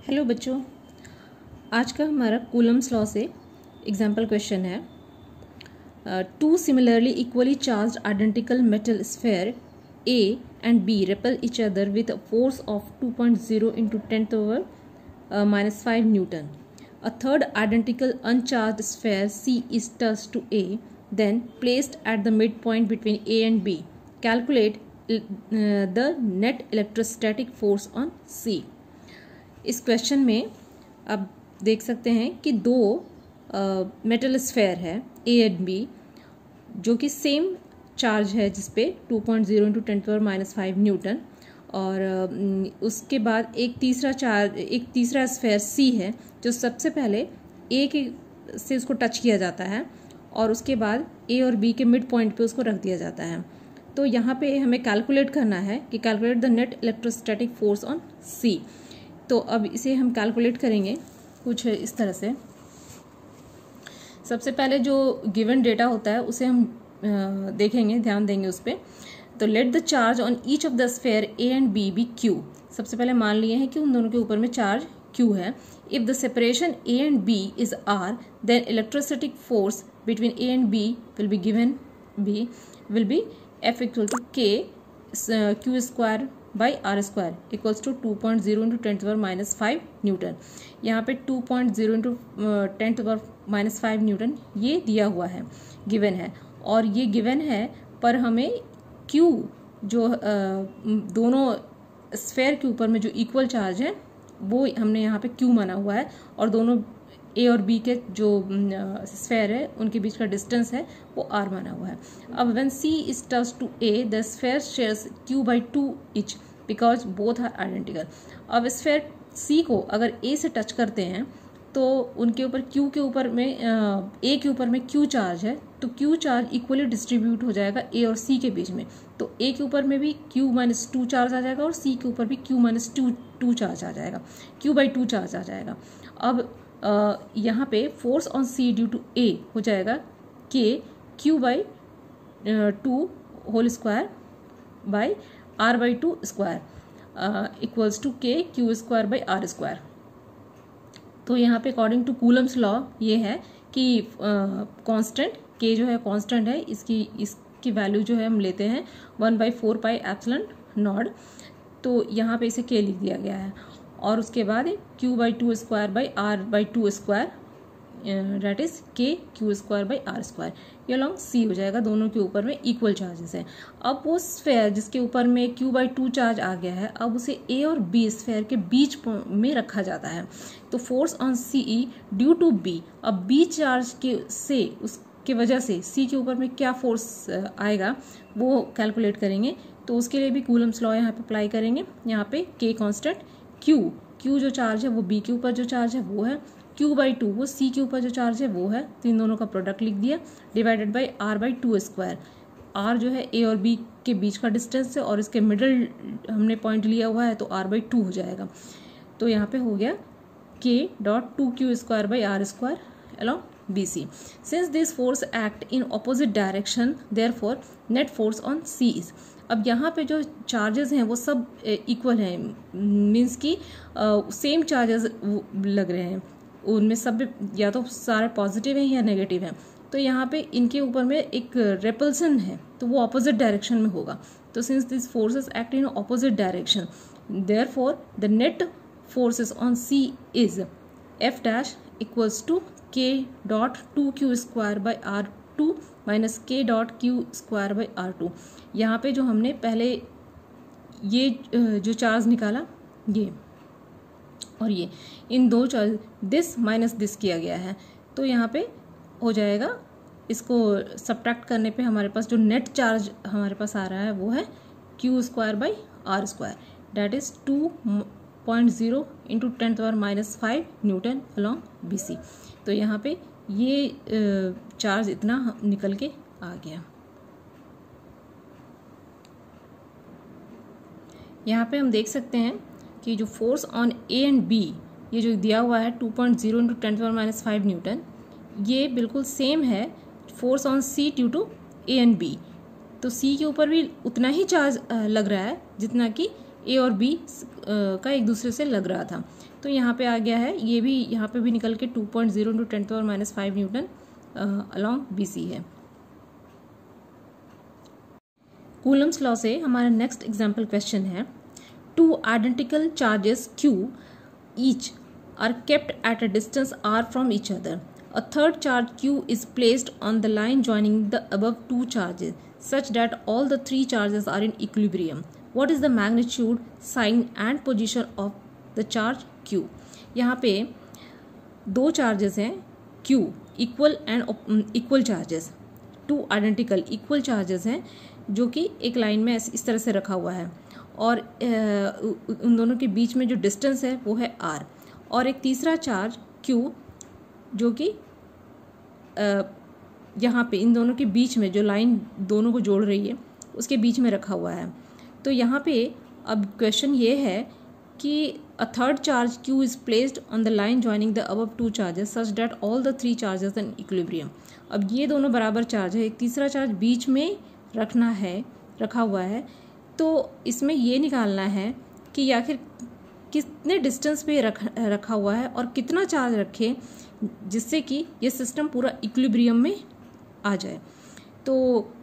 Hello बच्चों, आज का हमारा कूलम्स लॉ से एग्जाम्पल क्वेश्चन है। Two similarly equally charged identical metal sphere A and B repel each other with a force of 2.0 into 10 to the power minus 5 Newton. A third identical uncharged sphere C is tossed to A, then placed at the midpoint between A and B. Calculate the net electrostatic force on C. इस question में आप देख सकते हैं कि दो metal sphere है ए and B, जो कि सेम चार्ज है जिसपे 2.0 इंटू 10⁻⁵ न्यूटन, और उसके बाद एक तीसरा स्फेयर सी है जो सबसे पहले ए के से उसको टच किया जाता है और उसके बाद ए और बी के मिड पॉइंट पे उसको रख दिया जाता है। तो यहाँ पे हमें कैलकुलेट करना है कि calculate the net electrostatic force on C. तो अब इसे हम कैलकुलेट करेंगे कुछ इस तरह से। सबसे पहले जो गिवन डेटा होता है उसे हम देखेंगे, ध्यान देंगे उस पर। तो let the charge on each of the sphere A and B B Q. सबसे पहले मान लिए हैं कि उन दोनों के ऊपर में चार्ज क्यू है। If the separation A and B is R, then electrostatic force between A and B will be F equal to K Q square by are square equals to 2.0 into 10⁻⁵ newton. यहाँ पे 2.0 into 10⁻⁵ Newton ये दिया हुआ है, given है। और ये given है पर हमें Q जो दोनों स्फेयर के ऊपर में जो इक्वल चार्ज है वो हमने यहाँ पे Q माना हुआ है, और दोनों ए और बी के जो स्फेयर है उनके बीच का डिस्टेंस है वो r माना हुआ है। अब when C is touched to A, the sphere shares Q/2 each because both are identical। अब स्फेयर C को अगर A से टच करते हैं तो उनके ऊपर Q के ऊपर में A के ऊपर में Q चार्ज है, तो Q चार्ज इक्वली डिस्ट्रीब्यूट हो जाएगा A और C के बीच में। तो A के ऊपर में भी Q-2 चार्ज आ जाएगा और C के ऊपर भी Q-2 चार्ज आ जाएगा, Q/2 चार्ज आ जाएगा। अब यहाँ पे force on C due to A हो जाएगा K Q/2 whole square by R/2 square equals to K Q square by are square. तो यहाँ पे अकॉर्डिंग टू कूलम्स लॉ ये है कि कांस्टेंट के जो है कांस्टेंट है, इसकी वैल्यू जो है हम लेते हैं 1/4 पाई एप्सिलॉन नॉट। तो यहाँ पे इसे के लिख दिया गया है, और उसके बाद Q/2 square by R/2 square that is K Q square by are square. ये लॉन्ग C हो जाएगा, दोनों के ऊपर में इक्वल चार्जेस है। अब वो स्फेयर जिसके ऊपर में Q/2 चार्ज आ गया है, अब उसे A और B स्फेयर के बीच में रखा जाता है। तो force on CE due to B, अब B चार्ज के से उसके वजह से C के ऊपर में क्या फोर्स आएगा वो कैलकुलेट करेंगे। तो उसके लिए भी कूलम्स लॉ यहाँ पे अप्लाई करेंगे। यहाँ पे K कॉन्स्टेंट, Q जो चार्ज है वो B के ऊपर जो चार्ज है वो है, Q/2 वो C के ऊपर जो चार्ज है वो है, तो इन दोनों का प्रोडक्ट लिख दिया, divided by R/2 square. R जो है A और B के बीच का डिस्टेंस है और इसके मिडल हमने पॉइंट लिया हुआ है, तो R/2 हो जाएगा। तो यहाँ पे हो गया K.2Q square by are square along BC। Since this force act in opposite direction, therefore net force on C is. अब यहाँ पे जो चार्जेस हैं वो सब इक्वल हैं, मीन्स कि सेम चार्जेस लग रहे हैं, उनमें सब या तो सारे पॉजिटिव हैं या नेगेटिव हैं। तो यहाँ पे इनके ऊपर में एक रेपल्सन है, तो वो ऑपोजिट डायरेक्शन में होगा। तो since this forces act in opposite direction, therefore the net forces on C is F' equals to K.2Q square by R2 minus K.Q square by R2। यहाँ पे जो हमने पहले ये जो चार्ज निकाला ये और ये, इन दो चार्ज दिस माइनस दिस किया गया है, तो यहाँ पे हो जाएगा, इसको सब्ट्रैक्ट करने पे हमारे पास जो नेट चार्ज हमारे पास आ रहा है वो है Q square by are square, that is 2.0 into 10⁻⁵ newton along BC। तो यहाँ पे ये चार्ज इतना निकल के आ गया। यहाँ पे हम देख सकते हैं कि जो force on A and B ये जो दिया हुआ है 2.0 इंटू 10⁻⁵ न्यूटन, ये बिल्कुल सेम है force on C due to A and B। तो C के ऊपर भी उतना ही चार्ज लग रहा है जितना कि ए और बी का एक दूसरे से लग रहा था। तो यहाँ पे आ गया है, ये भी यहाँ पे भी निकल के 2.0 × 10⁻⁵ न्यूटन अलॉन्ग BC है। कूलम्स लॉ से हमारा नेक्स्ट एग्जाम्पल क्वेश्चन है, 2 identical charges Q each are kept at a distance r from each other. A third charge Q is placed on the line joining the above 2 charges such that all the 3 charges are in equilibrium. What is the magnitude, sign and position of the charge Q? यहाँ पे 2 charges हैं Q, equal charges, 2 identical equal charges हैं जो कि एक line में इस तरह से रखा हुआ है, और उन दोनों के बीच में जो डिस्टेंस है वो है r, और एक तीसरा चार्ज Q जो कि यहाँ पे इन दोनों के बीच में जो लाइन दोनों को जोड़ रही है उसके बीच में रखा हुआ है। तो यहाँ पे अब क्वेश्चन ये है कि a third charge Q is placed on the line joining the above 2 charges such that all the 3 charges in equilibrium. अब ये दोनों बराबर चार्ज है, एक तीसरा चार्ज बीच में रखा हुआ है। तो इसमें ये निकालना है कि आखिर कितने डिस्टेंस पे रखा हुआ है और कितना चार्ज रखे जिससे कि ये सिस्टम पूरा इक्विलिब्रियम में आ जाए। तो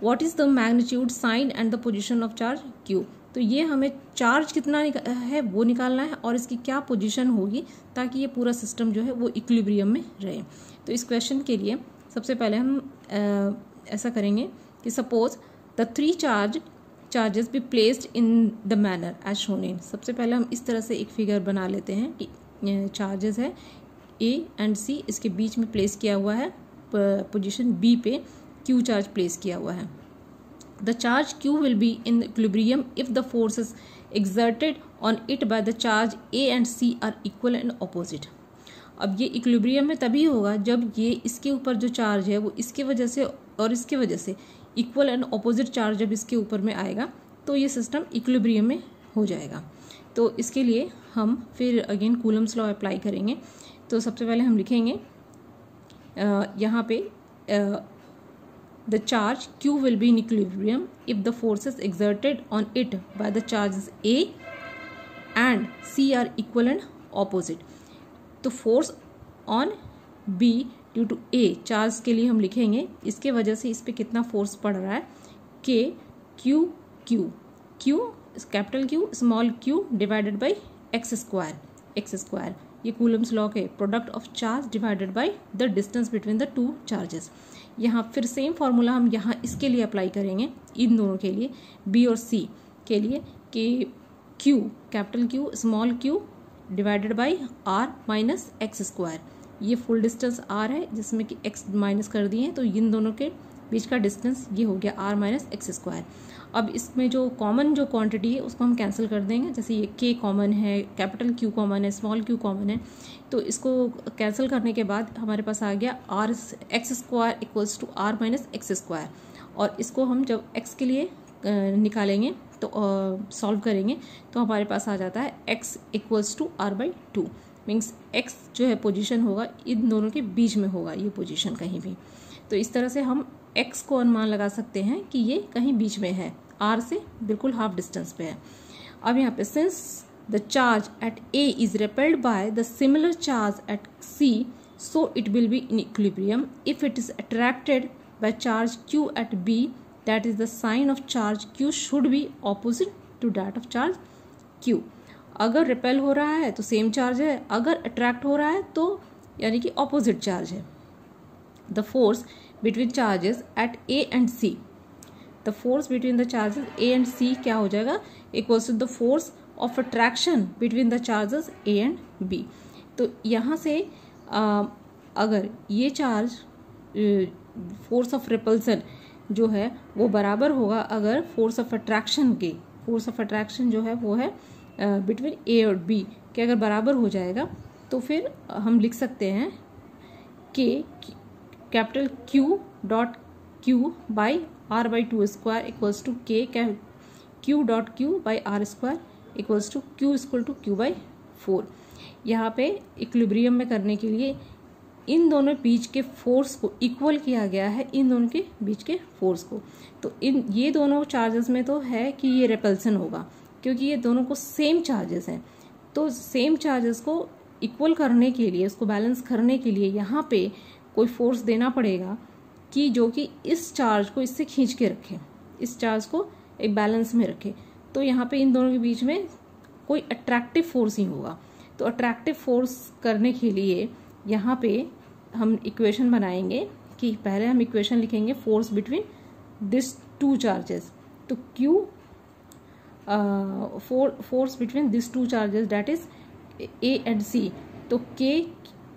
what is the magnitude, sign and the position of charge Q। तो ये हमें चार्ज कितना है वो निकालना है और इसकी क्या पोजीशन होगी ताकि ये पूरा सिस्टम जो है वो इक्विलिब्रियम में रहे। तो इस क्वेश्चन के लिए सबसे पहले हम ऐसा करेंगे कि suppose the 3 charges be placed in the manner as shown in. सबसे पहले हम इस तरह से एक फिगर बना लेते हैं कि चार्जेस है A एंड C, इसके बीच में प्लेस किया हुआ है, पोजीशन B पे Q चार्ज प्लेस किया हुआ है। The charge Q will be in equilibrium if the forces exerted on it by the charge A and C are equal and opposite. अब ये इक्विलिब्रियम में तभी होगा जब ये इसके ऊपर जो चार्ज है वो इसके वजह से और इसके वजह से इक्वल एंड ऑपोजिट चार्ज जब इसके ऊपर में आएगा तो ये सिस्टम इक्विलिब्रियम में हो जाएगा। तो इसके लिए हम फिर अगेन कूलम्स लॉ अप्लाई करेंगे। तो सबसे पहले हम लिखेंगे यहाँ पे the charge Q will be in equilibrium if the forces exerted on it by the charges A and C are equal and opposite. तो force on B due to A charge के लिए हम लिखेंगे इसके वजह से इस पे कितना फोर्स पड़ रहा है, K Q capital Q small q divided by x square. ये कूलम्स लॉ के product of charge divided by the distance between the 2 charges. यहाँ फिर सेम फार्मूला हम यहाँ इसके लिए अप्लाई करेंगे, इन दोनों के लिए B और C के लिए, कि Q capital Q small q divided by r minus x square. ये फुल डिस्टेंस r है जिसमें कि x माइनस कर दिए हैं, तो इन दोनों के बीच का डिस्टेंस ये हो गया r माइनस एक्स स्क्वायर। अब इसमें जो कॉमन जो क्वांटिटी है उसको हम कैंसिल कर देंगे, जैसे ये k कॉमन है, कैपिटल Q कॉमन है, स्मॉल q कॉमन है, तो इसको कैंसिल करने के बाद हमारे पास आ गया r x square equals to r minus x square. और इसको हम जब x के लिए निकालेंगे तो सॉल्व करेंगे तो हमारे पास आ जाता है x equals to r/2। Means x जो है पोजीशन होगा इन दोनों के बीच में होगा ये पोजीशन कहीं भी। तो इस तरह से हम x को अनुमान लगा सकते हैं कि ये कहीं बीच में है, r से बिल्कुल हाफ डिस्टेंस पे है। अब यहाँ पे since the charge at A is repelled by the similar charge at C, so it will be in equilibrium if it is attracted by charge Q at B, that is the sign of charge Q should be opposite to that of charge Q। अगर repel हो रहा है तो same charge है, अगर attract हो रहा है तो यानी कि ऑपोजिट चार्ज है। The force between charges at A and C, the force between the charges A and C क्या हो जाएगा, equals to the force of attraction between the charges A and B। तो यहाँ से अगर ये चार्ज फोर्स ऑफ रिपल्सन जो है वो बराबर होगा अगर फोर्स ऑफ अट्रैक्शन के, फोर्स ऑफ अट्रैक्शन जो है वो है बिटवीन A और B के अगर बराबर हो जाएगा तो फिर हम लिख सकते हैं कि capital Q dot Q by r/2 square equals to K Q dot Q by r square equals to Q equal to Q/4। यहाँ पे इक्विलिब्रियम में करने के लिए इन दोनों बीच के फोर्स को इक्वल किया गया है, इन दोनों के बीच के फोर्स को। तो इन ये दोनों चार्जेस में तो है कि ये रिपल्सन होगा, क्योंकि ये दोनों को सेम चार्जेस हैं। तो सेम चार्जेस को इक्वल करने के लिए, उसको बैलेंस करने के लिए यहाँ पे कोई फोर्स देना पड़ेगा कि जो कि इस चार्ज को इससे खींच के रखे, इस चार्ज को एक बैलेंस में रखे। तो यहाँ पे इन दोनों के बीच में कोई अट्रैक्टिव फोर्स ही होगा। तो अट्रैक्टिव फोर्स करने के लिए यहाँ पे हम इक्वेशन बनाएंगे कि पहले हम इक्वेशन लिखेंगे force between this two charges. तो Q force between this two charges that is A and C। तो K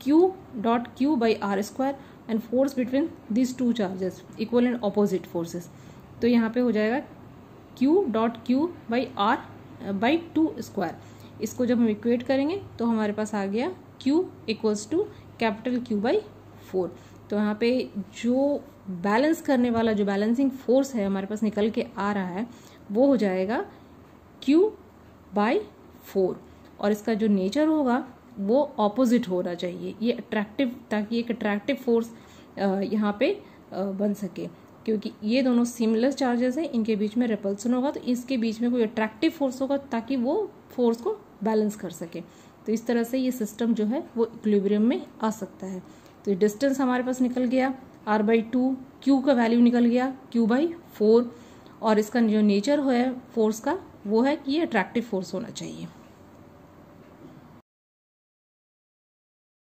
Q dot Q by are square and force between this two charges equal and opposite forces. तो यहाँ पे हो जाएगा Q dot Q by r by two square. इसको जब हम equate करेंगे तो हमारे पास आ गया Q equals to capital Q by 4। तो यहाँ पे जो बैलेंस करने वाला जो बैलेंसिंग फोर्स है हमारे पास निकल के आ रहा है वो हो जाएगा Q बाई 4, और इसका जो नेचर होगा वो ऑपोजिट होना चाहिए, ये अट्रैक्टिव, ताकि एक अट्रैक्टिव फोर्स यहाँ पे बन सके। क्योंकि ये दोनों सिमिलर चार्जेस हैं, इनके बीच में रिपल्सन होगा तो इसके बीच में कोई अट्रैक्टिव फोर्स होगा ताकि वो फोर्स को बैलेंस कर सके। तो इस तरह से ये सिस्टम जो है वो इक्विलिब्रियम में आ सकता है। तो डिस्टेंस हमारे पास निकल गया r/2, Q का वैल्यू निकल गया Q/4, और इसका जो नेचर है फोर्स का वो है कि ये अट्रैक्टिव फोर्स होना चाहिए।